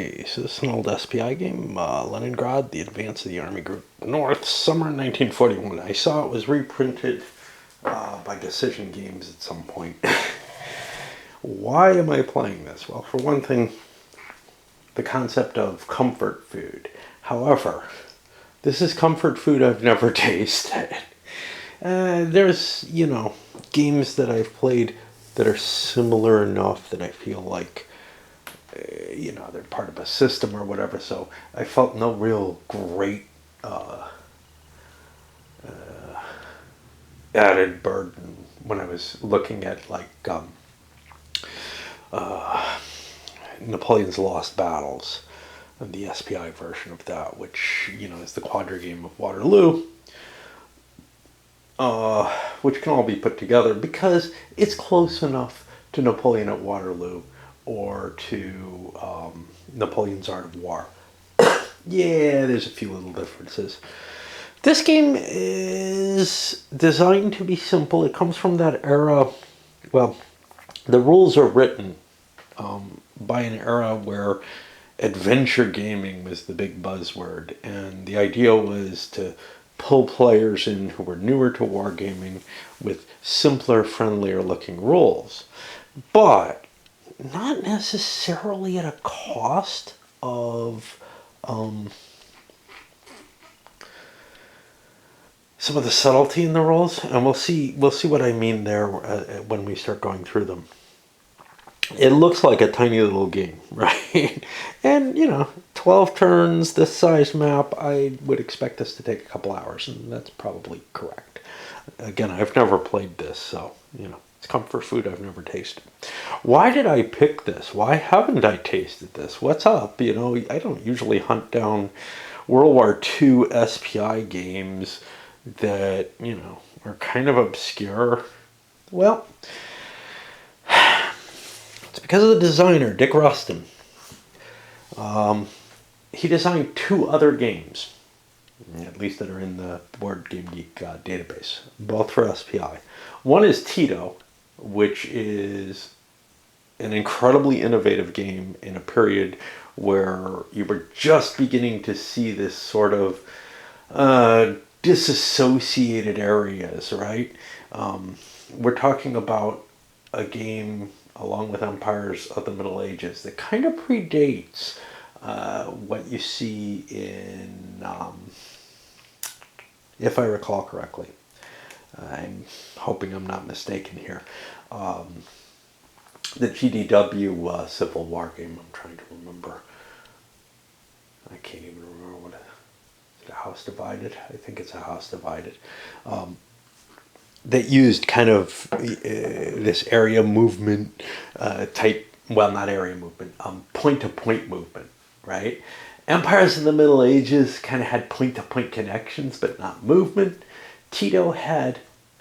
So this is an old SPI game, Leningrad, the Advance of the Army Group North, summer 1941. I saw it was reprinted by Decision Games at some point. Why am I playing this? Well, for one thing, the concept of comfort food. However, this is comfort food I've never tasted. There's, games that I've played that are similar enough that I feel like they're part of a system or whatever, so I felt no real great added burden when I was looking at Napoleon's Lost Battles and the SPI version of that, which is the quadra game of Waterloo, which can all be put together because it's close enough to Napoleon at Waterloo or to Napoleon's Art of War. Yeah, there's a few little differences. This game is designed to be simple. It comes from that era. Well, the rules are written by an era where adventure gaming was the big buzzword, and the idea was to pull players in who were newer to wargaming with simpler, friendlier looking rules. But not necessarily at a cost of some of the subtlety in the rules, and we'll see what I mean there when we start going through them. It looks like a tiny little game, right? And 12 turns, this size map, I would expect this to take a couple hours, and that's probably correct. Again, I've never played this, so it's comfort food I've never tasted. Why did I pick this? Why haven't I tasted this? What's up? I don't usually hunt down World War II SPI games that, are kind of obscure. Well, it's because of the designer, Dick Rustin. He designed two other games, at least that are in the Board Game Geek database, both for SPI. One is Tito, which is an incredibly innovative game in a period where you were just beginning to see this sort of disassociated areas, right? We're talking about a game along with Empires of the Middle Ages that kind of predates what you see in, if I recall correctly, I'm hoping I'm not mistaken here, the GDW Civil War game. I'm trying to remember. I can't even remember what it is. A House Divided? I think it's A House Divided. That used kind of this area movement type, well, not area movement, point-to-point movement, right? Empires in the Middle Ages kind of had point-to-point connections, but not movement. Tito had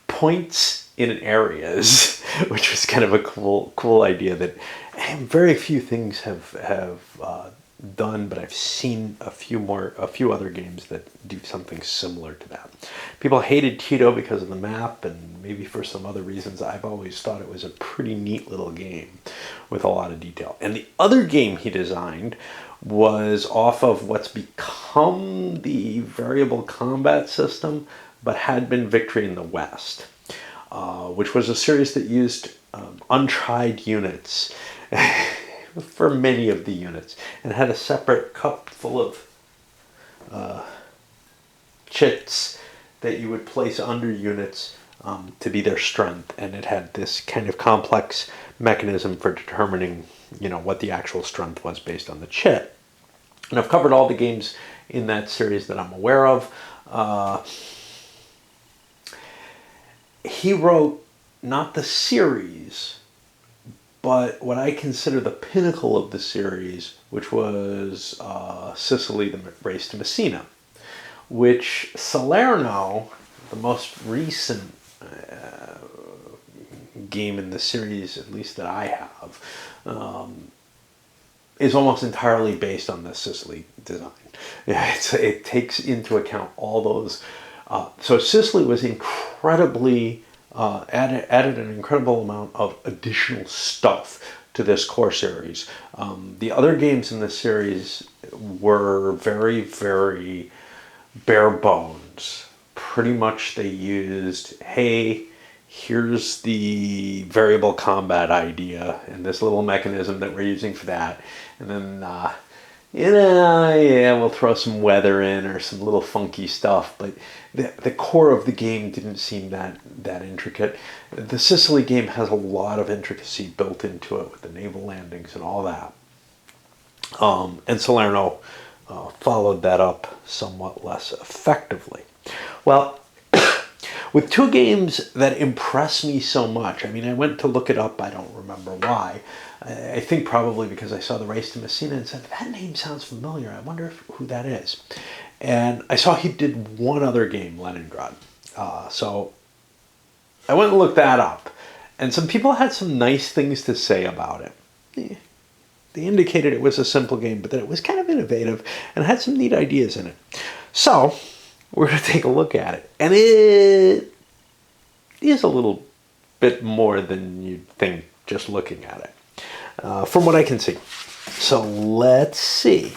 points in areas, which was kind of a cool idea that very few things have done, but I've seen a few other games that do something similar to that. People hated Tito because of the map, and maybe for some other reasons. I've always thought it was a pretty neat little game with a lot of detail. And the other game he designed was off of what's become the variable combat system, but had been Victory in the West, which was a series that used untried units for many of the units, and had a separate cup full of chits that you would place under units to be their strength, and it had this kind of complex mechanism for determining what the actual strength was based on the chit. And I've covered all the games in that series that I'm aware of. He wrote not the series, but what I consider the pinnacle of the series, which was Sicily, the Race to Messina, which Salerno, the most recent game in the series, at least that I have, is almost entirely based on the Sicily design. It takes into account all those. So Sicily was incredibly added an incredible amount of additional stuff to this core series. The other games in this series were very, very bare bones. Pretty much they used, hey, here's the variable combat idea and this little mechanism that we're using for that. And then, yeah, we'll throw some weather in or some little funky stuff. But the core of the game didn't seem that intricate. The Sicily game has a lot of intricacy built into it with the naval landings and all that. And Salerno followed that up somewhat less effectively. Well, with two games that impress me so much, I mean, I went to look it up, I don't remember why. I think probably because I saw the Race to Messina and said, that name sounds familiar, I wonder who that is. And I saw he did one other game, Leningrad. So I went and looked that up. And some people had some nice things to say about it. They indicated it was a simple game, but that it was kind of innovative and had some neat ideas in it. So we're going to take a look at it. And it is a little bit more than you'd think just looking at it, from what I can see. So let's see.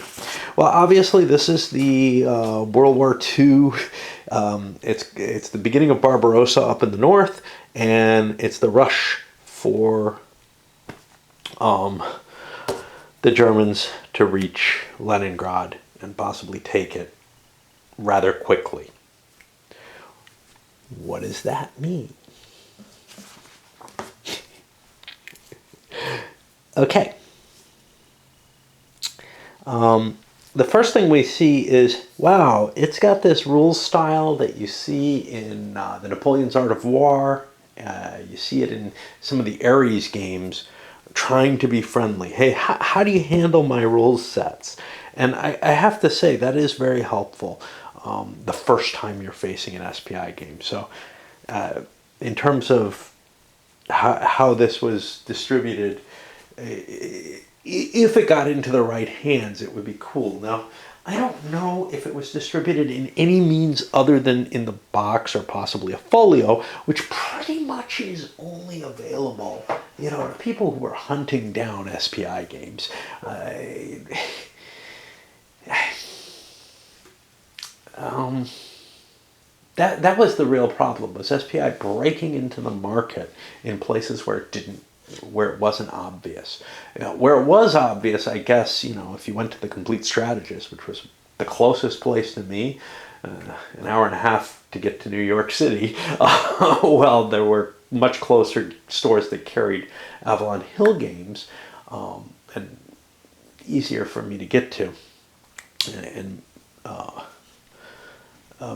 Well, obviously, this is the World War II. It's the beginning of Barbarossa up in the north, and it's the rush for the Germans to reach Leningrad and possibly take it rather quickly. What does that mean? Okay. The first thing we see is, wow, it's got this rules style that you see in the Napoleon's Art of War. You see it in some of the Ares games, trying to be friendly. Hey, how do you handle my rules sets? And I have to say, that is very helpful the first time you're facing an SPI game. So in terms of how this was distributed, if it got into the right hands, it would be cool. Now, I don't know if it was distributed in any means other than in the box or possibly a folio, which pretty much is only available, to people who are hunting down SPI games. That was the real problem, was SPI breaking into the market in places where it wasn't obvious. Where it was obvious, I guess, if you went to the Complete Strategist, which was the closest place to me, an hour and a half to get to New York City, well, there were much closer stores that carried Avalon Hill games, and easier for me to get to and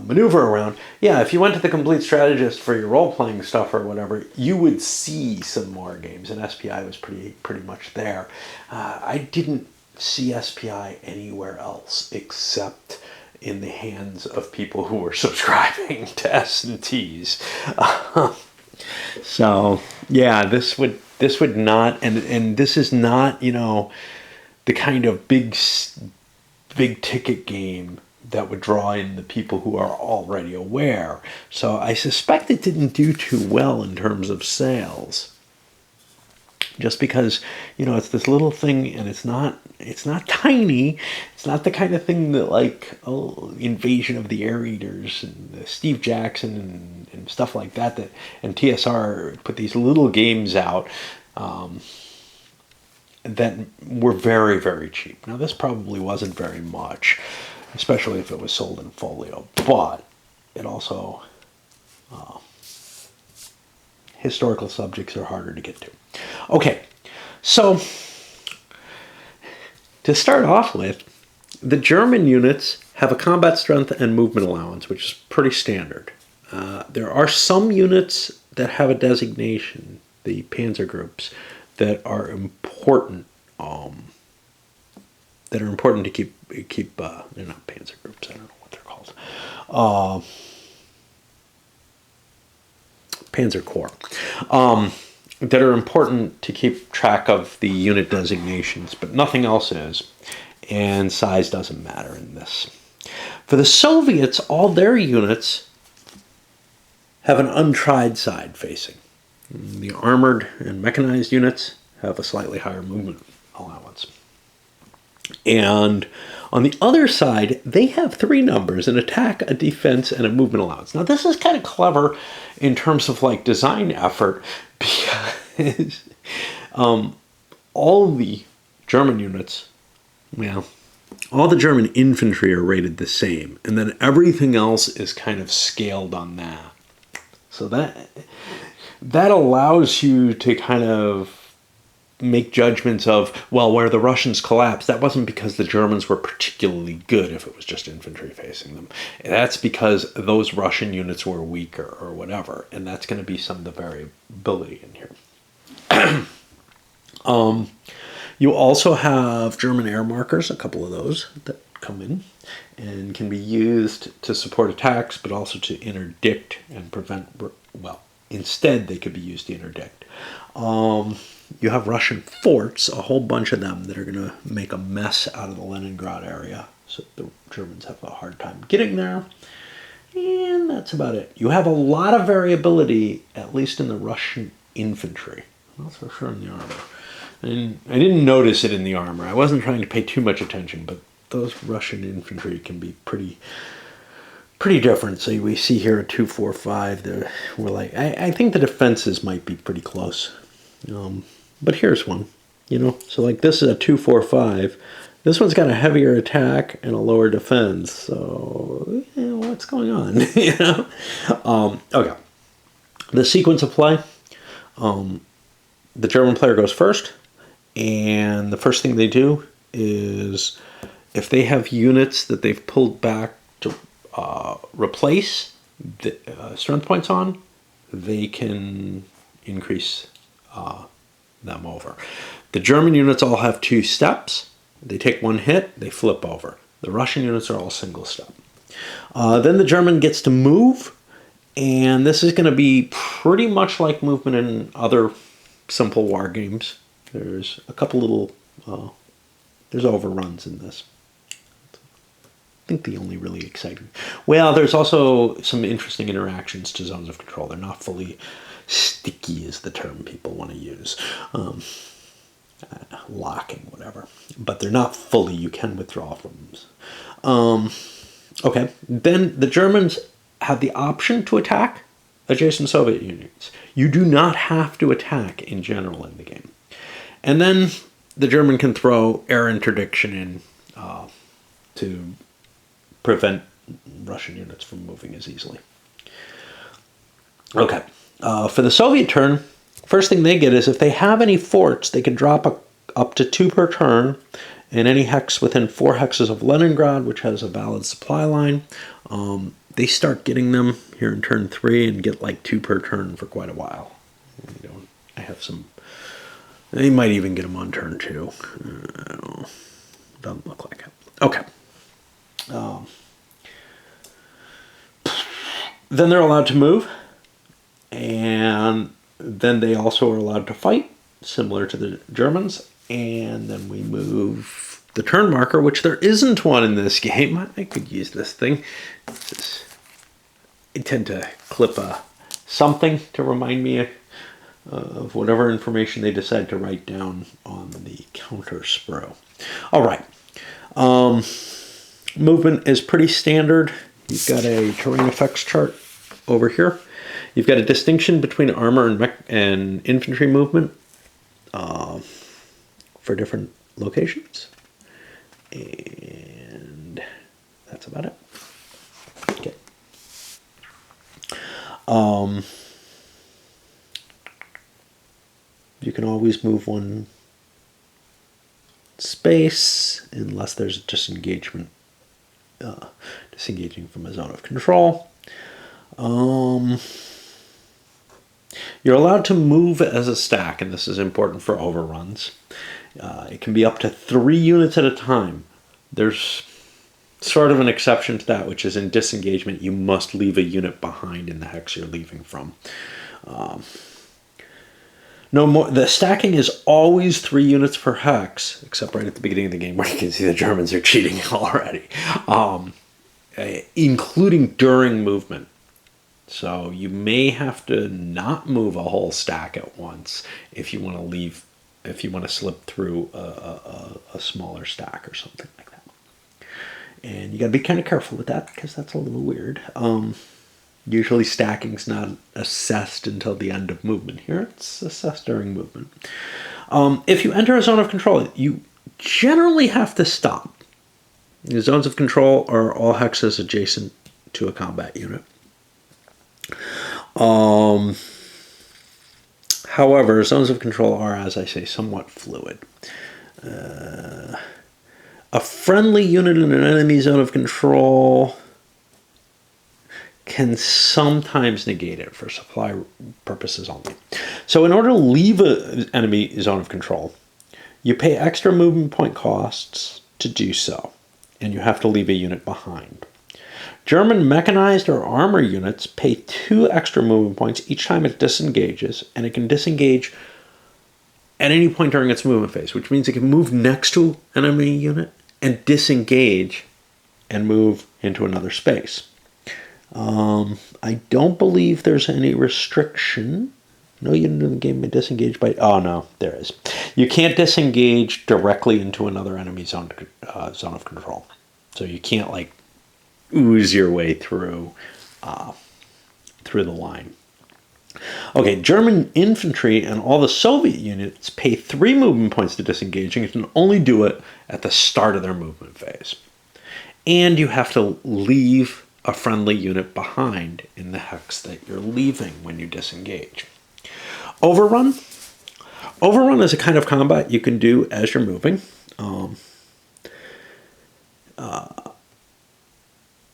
maneuver around. Yeah, if you went to the Complete Strategist for your role-playing stuff or whatever, you would see some more games, and SPI was pretty much there. I didn't see SPI anywhere else except in the hands of people who were subscribing to S&Ts. So yeah, this would not, and this is not, the kind of big ticket game that would draw in the people who are already aware. So I suspect it didn't do too well in terms of sales. Just because, it's this little thing, and it's not tiny. It's not the kind of thing that, like, Invasion of the Air Eaters and Steve Jackson and stuff like that and TSR put these little games out that were very, very cheap. Now, this probably wasn't very much, especially if it was sold in folio, but it also, historical subjects are harder to get to. Okay, so to start off with, the German units have a combat strength and movement allowance, which is pretty standard. There are some units that have a designation, the panzer groups, that are important. To keep. They're not panzer groups. I don't know what they're called. Panzer Corps. That are important to keep track of the unit designations, but nothing else is, and size doesn't matter in this. For the Soviets, all their units have an untried side facing. The armored and mechanized units have a slightly higher movement allowance. And on the other side, they have three numbers: an attack, a defense, and a movement allowance. Now, this is kind of clever in terms of like design effort, because all the German units, well, all the German infantry are rated the same, and then everything else is kind of scaled on that. So that allows you to kind of make judgments of, well, where the Russians collapsed, that wasn't because the Germans were particularly good if it was just infantry facing them. That's because those Russian units were weaker or whatever, and that's going to be some of the variability in here. You also have German air markers, a couple of those that come in and can be used to support attacks, but also to interdict and prevent, well, instead they could be used to interdict. You have Russian forts, a whole bunch of them that are going to make a mess out of the Leningrad area, so the Germans have a hard time getting there. And that's about it. You have a lot of variability, at least in the Russian infantry. That's for sure in the armor. And I didn't notice it in the armor. I wasn't trying to pay too much attention, but those Russian infantry can be pretty different. So we see here a 245. We're like, I think the defenses might be pretty close. But here's one, So like this is a 245. This one's got a heavier attack and a lower defense. So what's going on? Okay. The sequence of play. The German player goes first, and the first thing they do is, if they have units that they've pulled back to replace the strength points on, they can increase them over. The German units all have 2 steps. They take 1 hit, they flip over. The Russian units are all single step. Then the German gets to move, and this is going to be pretty much like movement in other simple war games. There's a couple little, there's overruns in this. I think the only really exciting. Well, there's also some interesting interactions to zones of control. They're not fully sticky is the term people want to use. Locking, whatever. But they're not fully, you can withdraw from them. Okay, then the Germans have the option to attack adjacent Soviet units. You do not have to attack in general in the game. And then the German can throw air interdiction in to prevent Russian units from moving as easily. Okay, for the Soviet turn, first thing they get is if they have any forts, they can drop up to 2 per turn in any hex within 4 hexes of Leningrad, which has a valid supply line. They start getting them here in turn 3 and get like 2 per turn for quite a while. I have some. They might even get them on turn 2. Doesn't look like it. Okay. Then they're allowed to move, and then they also are allowed to fight, similar to the Germans. And then we move the turn marker, which there isn't one in this game. I could use this thing. I tend to clip something to remind me of whatever information they decide to write down on the counter sprue. All right. Movement is pretty standard. You've got a terrain effects chart over here. You've got a distinction between armor and infantry movement for different locations. And that's about it. Okay. You can always move 1 space unless there's disengagement, disengaging from a zone of control. You're allowed to move as a stack, and this is important for overruns. It can be up to 3 units at a time. There's sort of an exception to that, which is in disengagement, you must leave a unit behind in the hex you're leaving from. No more. The stacking is always 3 units per hex, except right at the beginning of the game where you can see the Germans are cheating already, including during movement. So you may have to not move a whole stack at once if you want to leave if you want to slip through a smaller stack or something like that. And you got to be kind of careful with that because that's a little weird. Usually stacking's not assessed until the end of movement. Here it's assessed during movement. If you enter a zone of control, you generally have to stop. The zones of control are all hexes adjacent to a combat unit. However, zones of control are, as I say, somewhat fluid. A friendly unit in an enemy zone of control can sometimes negate it for supply purposes only. So in order to leave an enemy zone of control, you pay extra movement point costs to do so, and you have to leave a unit behind. German mechanized or armor units pay 2 extra movement points each time it disengages, and it can disengage at any point during its movement phase, which means it can move next to an enemy unit and disengage and move into another space. I don't believe there's any restriction. No unit in the game may disengage by... Oh, no, there is. You can't disengage directly into another enemy zone of control. So you can't, like, ooze your way through the line. Okay, German infantry and all the Soviet units pay 3 movement points to disengage and can only do it at the start of their movement phase. And you have to leave a friendly unit behind in the hex that you're leaving when you disengage. Overrun. Overrun is a kind of combat you can do as you're moving.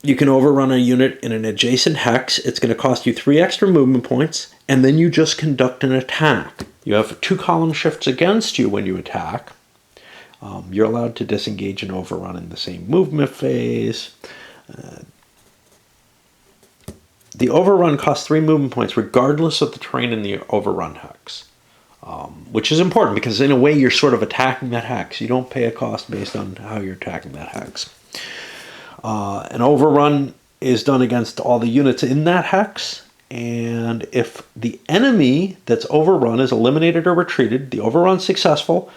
You can overrun a unit in an adjacent hex. It's going to cost you 3 extra movement points, and then you just conduct an attack. You have 2 column shifts against you when you attack. You're allowed to disengage and overrun in the same movement phase. The overrun costs 3 movement points regardless of the terrain in the overrun hex, which is important because in a way you're sort of attacking that hex. You don't pay a cost based on how you're attacking that hex. An overrun is done against all the units in that hex, and if the enemy that's overrun is eliminated or retreated, the overrun's successful,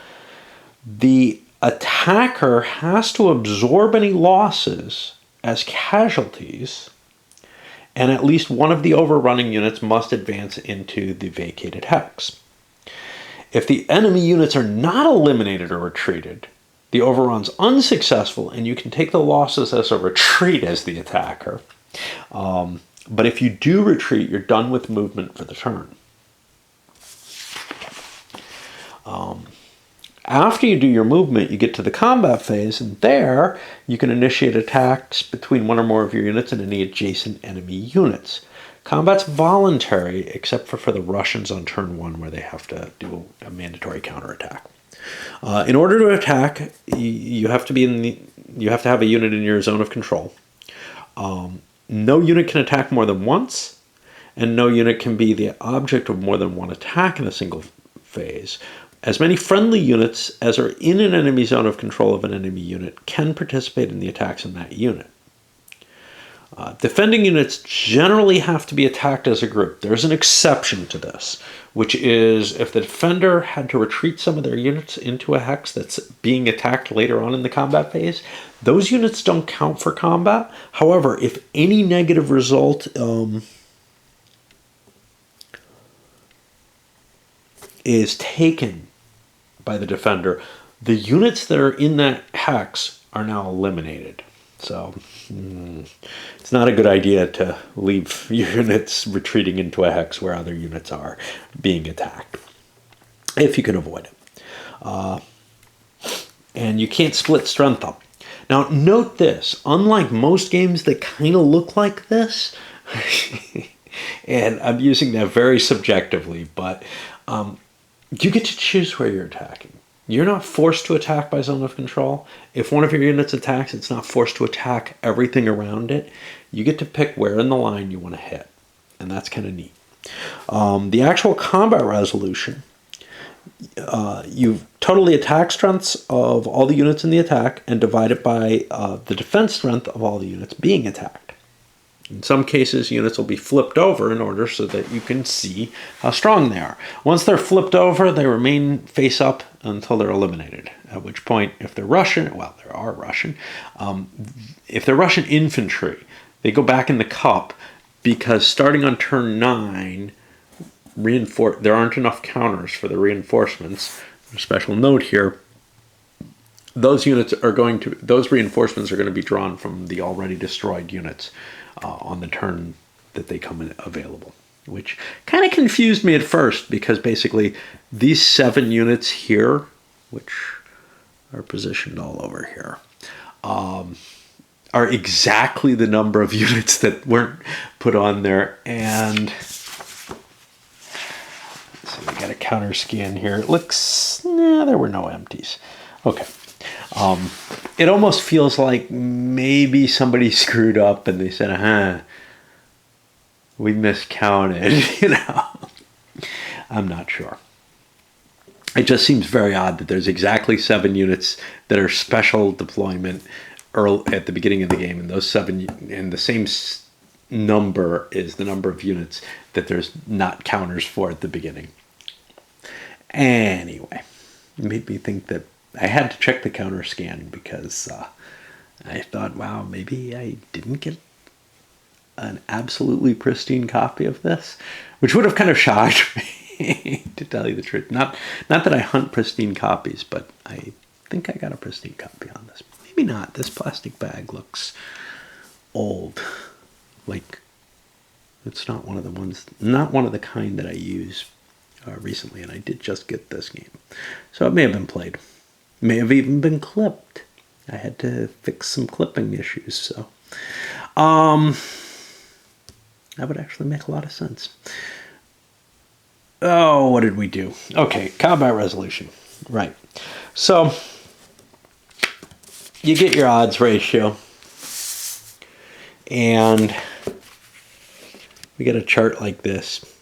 the attacker has to absorb any losses as casualties, and at least one of the overrunning units must advance into the vacated hex. If the enemy units are not eliminated or retreated, the overrun's unsuccessful, and you can take the losses as a retreat as the attacker. But if you do retreat, you're done with movement for the turn. After you do your movement, you get to the combat phase, and there you can initiate attacks between one or more of your units and any adjacent enemy units. Combat's voluntary, except for the Russians on turn 1, where they have to do a mandatory counterattack. In order to attack, you have to have a unit in your zone of control. No unit can attack more than once, and no unit can be the object of more than one attack in a single phase. As many friendly units as are in an enemy zone of control of an enemy unit can participate in the attacks in that unit. Defending units generally have to be attacked as a group. There's an exception to this, which is if the defender had to retreat some of their units into a hex that's being attacked later on in the combat phase, those units don't count for combat. However, if any negative result is taken by the defender, the units that are in that hex are now eliminated. So it's not a good idea to leave units retreating into a hex where other units are being attacked, if you can avoid it. And you can't split strength up. Now note this, unlike most games that kind of look like this, and I'm using that very subjectively, but you get to choose where you're attacking. You're not forced to attack by zone of control. If one of your units attacks, it's not forced to attack everything around it. You get to pick where in the line you want to hit, and that's kind of neat. The actual combat resolution, you totally attack strengths of all the units in the attack and divide it by the defense strength of all the units being attacked. In some cases, units will be flipped over in order so that you can see how strong they are. Once they're flipped over, they remain face up until they're eliminated. At which point, if they're Russian, well, they are Russian. If they're Russian infantry, they go back in the cup because starting on turn 9, there aren't enough counters for the reinforcements. A special note here: those reinforcements are going to be drawn from the already destroyed units on the turn that they come in available, which kind of confused me at first because basically these 7 units here, which are positioned all over here, are exactly the number of units that weren't put on there. And so we got a counter scan here. It looks, there were no empties. Okay. It almost feels like maybe somebody screwed up and they said, we miscounted, I'm not sure. It just seems very odd that there's exactly 7 units that are special deployment at the beginning of the game, and those 7, and the same number is the number of units that there's not counters for at the beginning. Anyway, it made me think that I had to check the counter scan because I thought, wow, maybe I didn't get an absolutely pristine copy of this, which would have kind of shocked me, to tell you the truth. Not that I hunt pristine copies, but I think I got a pristine copy on this. Maybe not. This plastic bag looks old. Like, it's not one of the kind that I use recently, and I did just get this game. So it may have been played. May have even been clipped. I had to fix some clipping issues, so that would actually make a lot of sense. Oh, what did we do? Okay, combat resolution. Right. So you get your odds ratio, and we get a chart like this.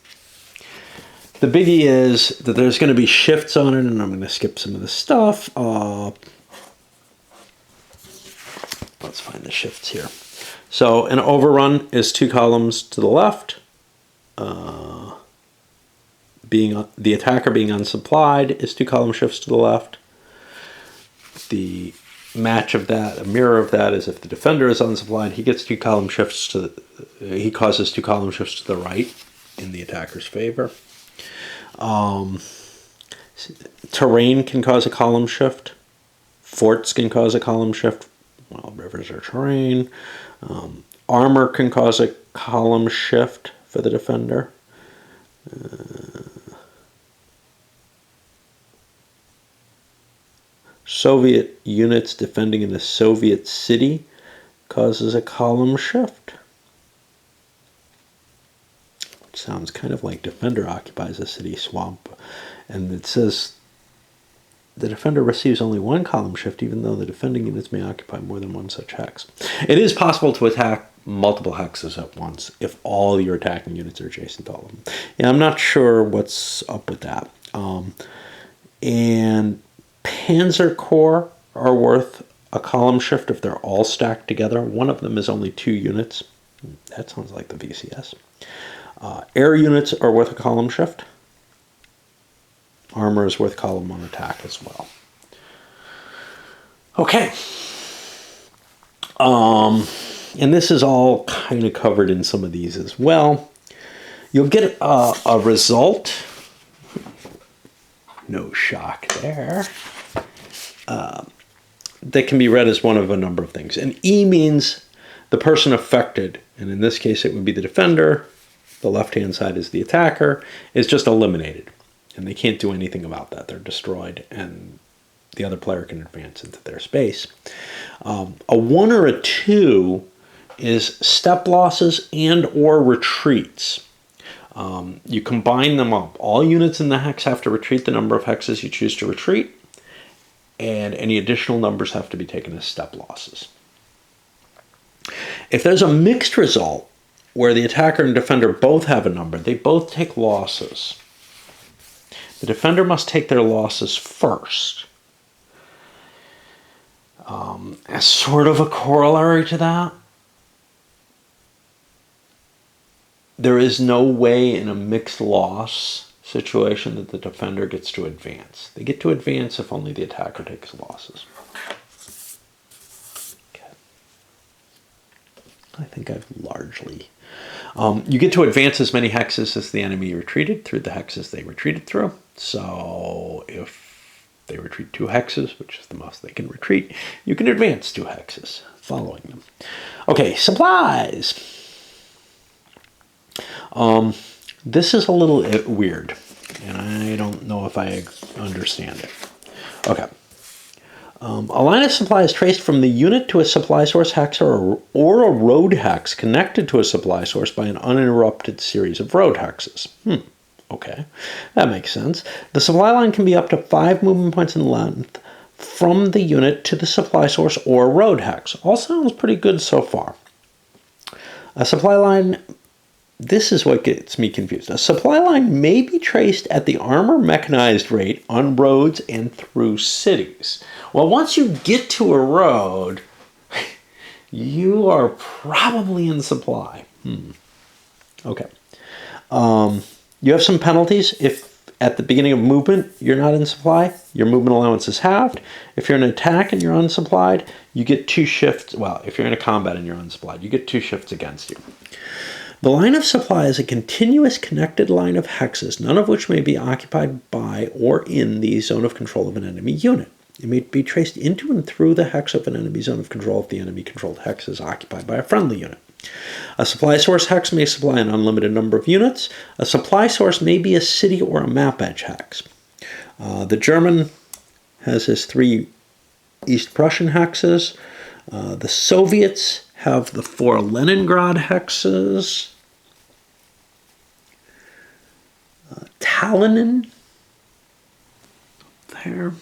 The biggie is that there's going to be shifts on it, and I'm going to skip some of the stuff. Let's find the shifts here. So an overrun is 2 columns to the left. The attacker being unsupplied is 2 column shifts to the left. The match of that, a mirror of that, is if the defender is unsupplied, he gets 2 column shifts he causes 2 column shifts to the right in the attacker's favor. Terrain can cause a column shift. Forts can cause a column shift. Well, rivers are terrain. Armor can cause a column shift for the defender. Soviet units defending in a Soviet city causes a column shift. Which sounds kind of like defender occupies a city swamp. And it says the defender receives only 1 column shift, even though the defending units may occupy more than 1 such hex. It is possible to attack multiple hexes at once if all your attacking units are adjacent to all of them. Yeah, I'm not sure what's up with that. And Panzer Corps are worth a column shift if they're all stacked together. One of them is only 2 units. That sounds like the VCS. Air units are worth a column shift. Armor is worth column 1 attack as well. Okay. And this is all kind of covered in some of these as well. You'll get a result. No shock there. That can be read as one of a number of things. And E means the person affected, and in this case it would be the defender. The left-hand side is the attacker, is just eliminated. And they can't do anything about that. They're destroyed, and the other player can advance into their space. A 1 or a 2 is step losses and or retreats. You combine them up. All units in the hex have to retreat the number of hexes you choose to retreat, and any additional numbers have to be taken as step losses. If there's a mixed result, where the attacker and defender both have a number, they both take losses. The defender must take their losses first. As sort of a corollary to that, there is no way in a mixed loss situation that the defender gets to advance. They get to advance if only the attacker takes losses. Okay. I think I've largely... you get to advance as many hexes as the enemy retreated through the hexes they retreated through. So if they retreat 2 hexes, which is the most they can retreat, you can advance 2 hexes following them. Okay, supplies. This is a little weird, and I don't know if I understand it. Okay. A line of supply is traced from the unit to a supply source hex or a road hex connected to a supply source by an uninterrupted series of road hexes. Okay, that makes sense. The supply line can be up to 5 movement points in length from the unit to the supply source or road hex. All sounds pretty good so far. A supply line... This is what gets me confused. A supply line may be traced at the armor mechanized rate on roads and through cities. Well, once you get to a road, you are probably in supply. Okay. You have some penalties. If at the beginning of movement you're not in supply, your movement allowance is halved. If you're in an attack and you're unsupplied, you get 2 shifts. Well, if you're in a combat and you're unsupplied, you get 2 shifts against you. The line of supply is a continuous connected line of hexes, none of which may be occupied by or in the zone of control of an enemy unit. It may be traced into and through the hex of an enemy zone of control if the enemy-controlled hex is occupied by a friendly unit. A supply source hex may supply an unlimited number of units. A supply source may be a city or a map edge hex. The German has his 3 East Prussian hexes. The Soviets have the 4 Leningrad hexes. Tallinn there.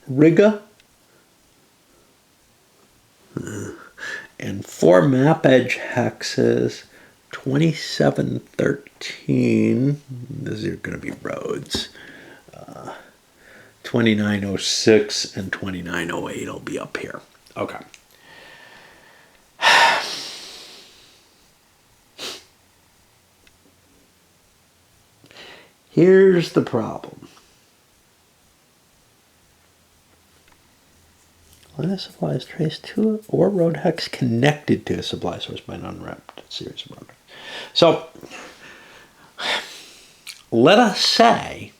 Riga. And 4 map edge hexes. 2713. These are going to be roads. 2906 and 2908 will be up here. Okay. Here's the problem. Line of supply is traced to or road hex connected to a supply source by an unwrapped series of road hexes. So, let us say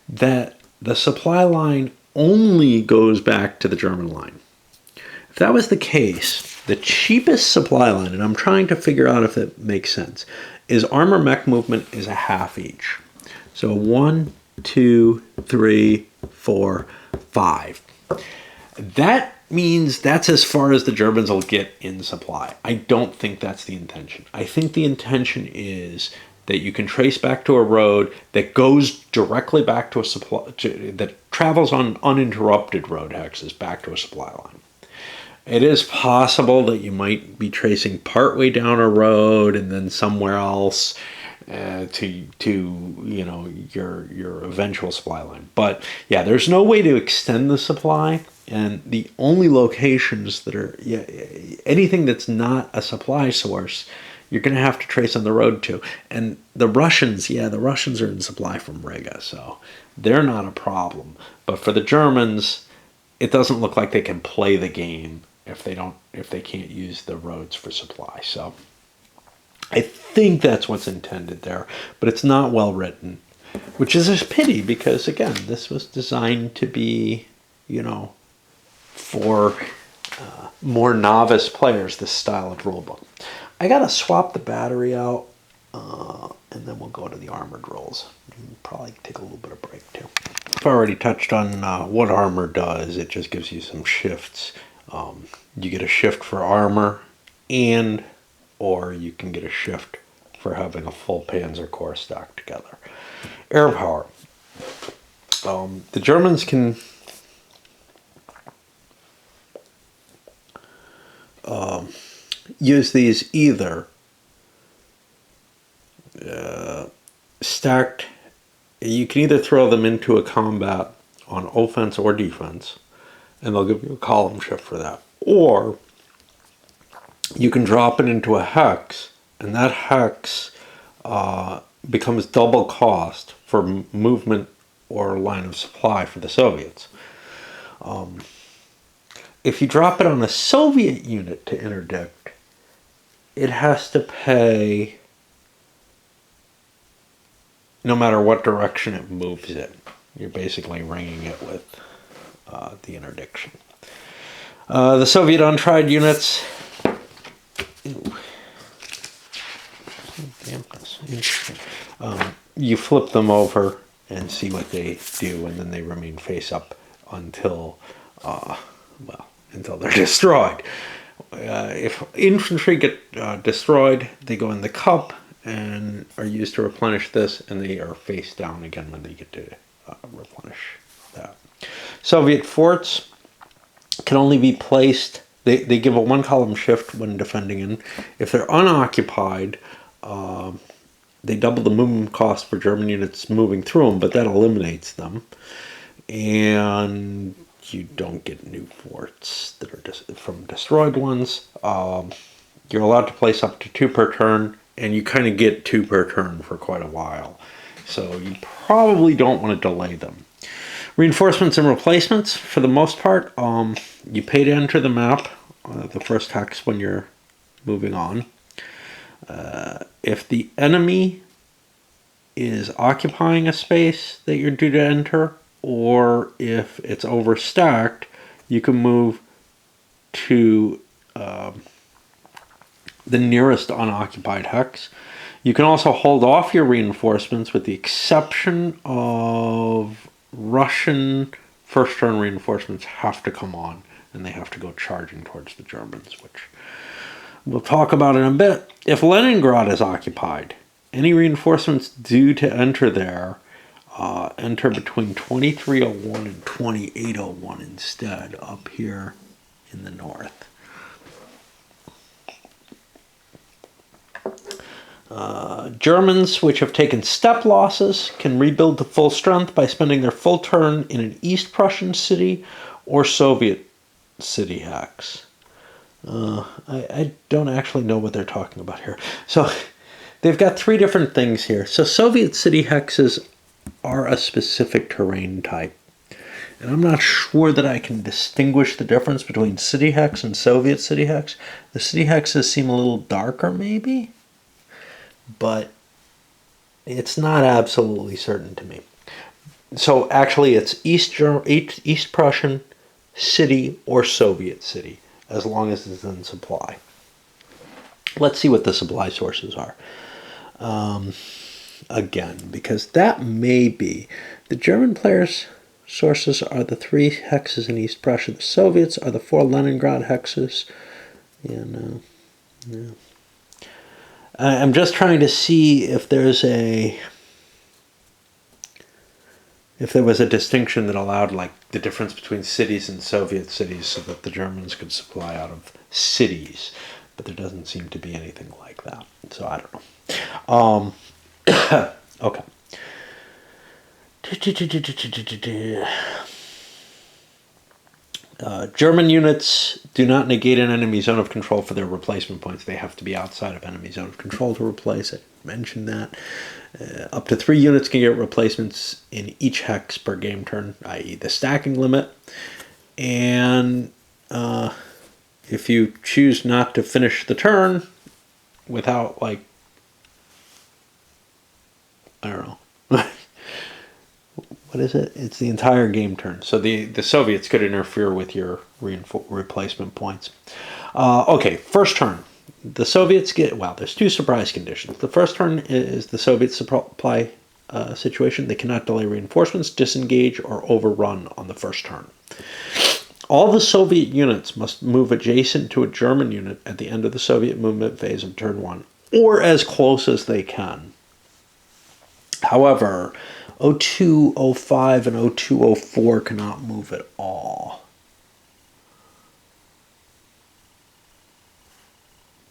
that the supply line only goes back to the German line. If that was the case, the cheapest supply line, and I'm trying to figure out if it makes sense, is armor mech movement is a half each. So 1, 2, 3, 4, 5. That means that's as far as the Germans will get in supply. I don't think that's the intention. I think the intention is that you can trace back to a road that goes directly back to a supply, that travels on uninterrupted road hexes back to a supply line. It is possible that you might be tracing partway down a road and then somewhere else to you know your eventual supply line. But yeah, there's no way to extend the supply, and the only locations that are anything that's not a supply source, you're going to have to trace on the road to. And the Russians, the Russians are in supply from Riga, so they're not a problem. But for the Germans, it doesn't look like they can play the game if they can't use the roads for supply. So I think that's what's intended there, but it's not well written, which is a pity because, again, this was designed to be, for more novice players, this style of rulebook. I got to swap the battery out, and then we'll go to the armored rolls. Probably take a little bit of break, too. I've already touched on what armor does. It just gives you some shifts. You get a shift for armor, or you can get a shift for having a full Panzer Corps stacked together. Air power. The Germans can use these either stacked. You can either throw them into a combat on offense or defense, and they'll give you a column shift for that. Or you can drop it into a hex, and that hex becomes double cost for movement or line of supply for the Soviets. If you drop it on a Soviet unit to interdict, it has to pay no matter what direction it moves in. You're basically ringing it with the interdiction. The Soviet untried units. Interesting. You flip them over and see what they do, and then they remain face up until, until they're destroyed. If infantry get destroyed, they go in the cup and are used to replenish this, and they are face down again when they get to replenish that. Soviet forts can only be placed, they give a one column shift when defending in. If they're unoccupied, they double the movement cost for German units moving through them, but that eliminates them. And you don't get new forts that are from destroyed ones. You're allowed to place up to 2 per turn, and you kind of get 2 per turn for quite a while. So you probably don't want to delay them. Reinforcements and replacements, for the most part, you pay to enter the map, the first hex when you're moving on. If the enemy is occupying a space that you're due to enter, or if it's overstacked, you can move to the nearest unoccupied hex. You can also hold off your reinforcements with the exception of Russian first turn reinforcements have to come on, and they have to go charging towards the Germans, which we'll talk about in a bit. If Leningrad is occupied, any reinforcements due to enter there enter between 2301 and 2801 instead, up here in the north. Germans, which have taken step losses, can rebuild to full strength by spending their full turn in an East Prussian city or Soviet city hex. I don't actually know what they're talking about here. So they've got 3 different things here. So Soviet city hexes are a specific terrain type. And I'm not sure that I can distinguish the difference between city hex and Soviet city hex. The city hexes seem a little darker maybe, but it's not absolutely certain to me. So actually it's East Prussian city or Soviet city, as long as it's in supply. Let's see what the supply sources are. Again, because that may be the German players' sources are the 3 hexes in East Prussia. The Soviets are the 4 Leningrad hexes. I'm just trying to see if there was a distinction that allowed like the difference between cities and Soviet cities, so that the Germans could supply out of cities, but there doesn't seem to be anything like that. So I don't know. Okay. German units do not negate an enemy zone of control for their replacement points. They have to be outside of enemy zone of control to replace it. I mentioned that. Up to 3 units can get replacements in each hex per game turn, i.e. the stacking limit. And if you choose not to finish the turn without, like, I don't know. What is it? It's the entire game turn. So the Soviets could interfere with your replacement points. Okay, first turn. The Soviets get, well, there's 2 surprise conditions. The first turn is the Soviet supply situation. They cannot delay reinforcements, disengage, or overrun on the first turn. All the Soviet units must move adjacent to a German unit at the end of the Soviet movement phase of turn 1, or as close as they can. However, 02, 05, and 02, 04 cannot move at all.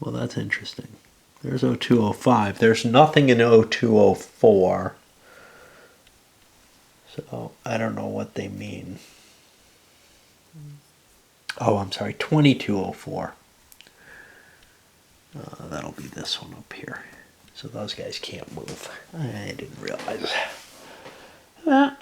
Well, that's interesting. There's 02, 05. There's nothing in 02, 04. So I don't know what they mean. Oh, I'm sorry, 2204. That'll be this one up here. So those guys can't move. I didn't realize that.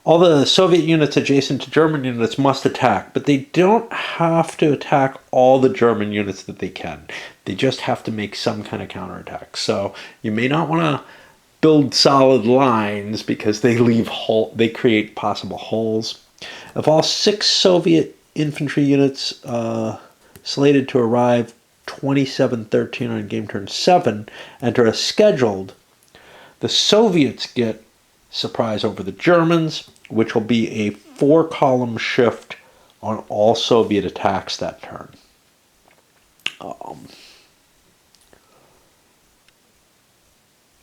All the Soviet units adjacent to German units must attack, but they don't have to attack all the German units that they can. They just have to make some kind of counterattack. So you may not want to build solid lines because they create possible holes. Of all 6 Soviet infantry units slated to arrive 27-13 on game turn 7 enter as scheduled, the Soviets get surprise over the Germans, which will be a 4-column shift on all Soviet attacks that turn.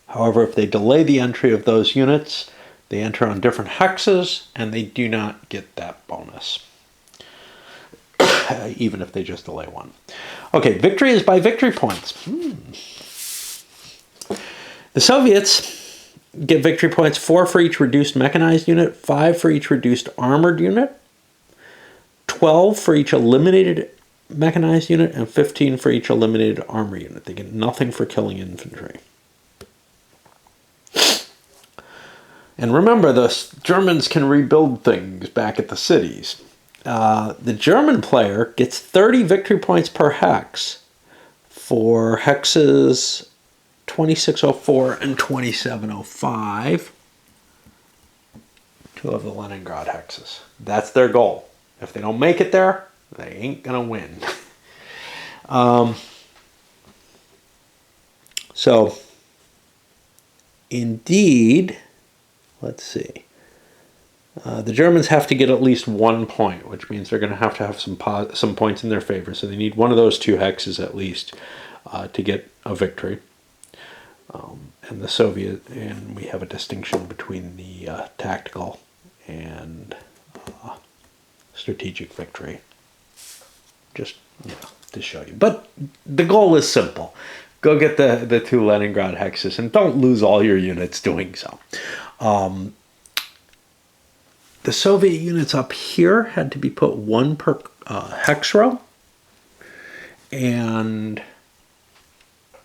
However, if they delay the entry of those units, they enter on different hexes, and they do not get that bonus, even if they just delay one. Okay, victory is by victory points. The Soviets get victory points 4 for each reduced mechanized unit, 5 for each reduced armored unit, 12 for each eliminated mechanized unit, and 15 for each eliminated armor unit. They get nothing for killing infantry. And remember, the Germans can rebuild things back at the cities. The German player gets 30 victory points per hex for hexes 2604 and 2705. 2 of the Leningrad hexes. That's their goal. If they don't make it there, they ain't gonna win. So, indeed, let's see. The Germans have to get at least 1 point, which means they're going to have some points in their favor. So they need one of those 2 hexes at least to get a victory. And the Soviet, and we have a distinction between the tactical and strategic victory. Just to show you. But the goal is simple. Go get the 2 Leningrad hexes and don't lose all your units doing so. The Soviet units up here had to be put 1 per hex row. And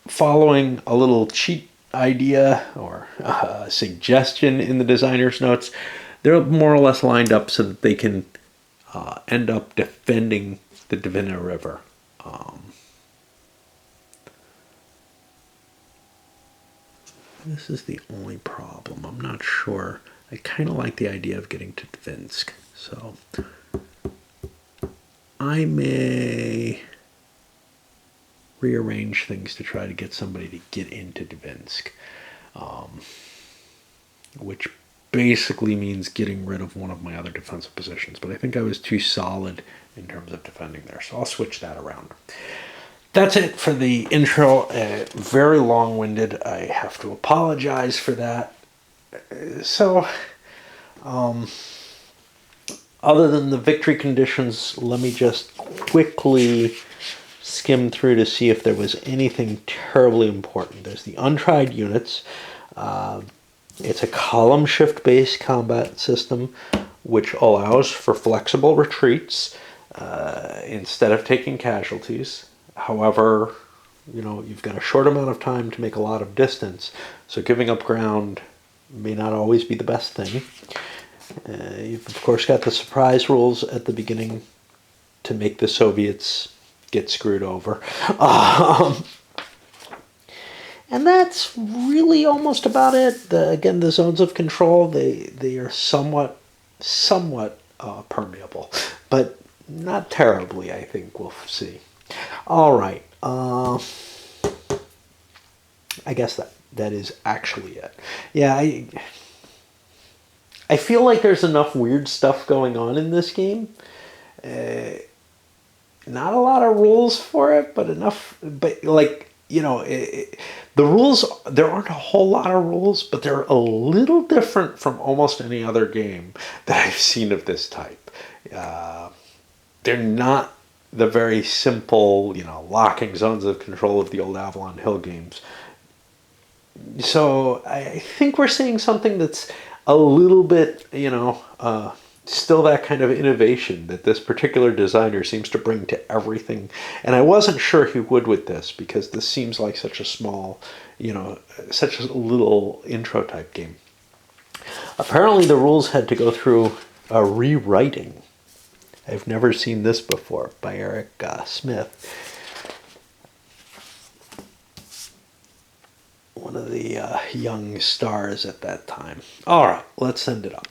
following a little cheat idea or suggestion in the designer's notes, they're more or less lined up so that they can end up defending the Dvina River. This is the only problem. I'm not sure. I kind of like the idea of getting to Dvinsk. So I may rearrange things to try to get somebody to get into Dvinsk. Which basically means getting rid of one of my other defensive positions. But I think I was too solid in terms of defending there. So I'll switch that around. That's it for the intro. Very long-winded. I have to apologize for that. So, other than the victory conditions, let me just quickly skim through to see if there was anything terribly important. There's the untried units. It's a column shift-based combat system, which allows for flexible retreats instead of taking casualties. However, you've got a short amount of time to make a lot of distance, so giving up ground may not always be the best thing. You've, of course, got the surprise rules at the beginning to make the Soviets get screwed over. And that's really almost about it. Again, the zones of control, they are somewhat permeable, but not terribly, I think we'll see. All right. I guess that is actually it. Yeah, I feel like there's enough weird stuff going on in this game. Not a lot of rules for it, but enough. But the rules, there aren't a whole lot of rules, but they're a little different from almost any other game that I've seen of this type. They're not the very simple, locking zones of control of the old Avalon Hill games. So I think we're seeing something that's a little bit, still that kind of innovation that this particular designer seems to bring to everything. And I wasn't sure he would with this because this seems like such a small, such a little intro type game. Apparently, the rules had to go through a rewriting. I've never seen this before by Eric Smith, one of the young stars at that time. All right, let's send it up.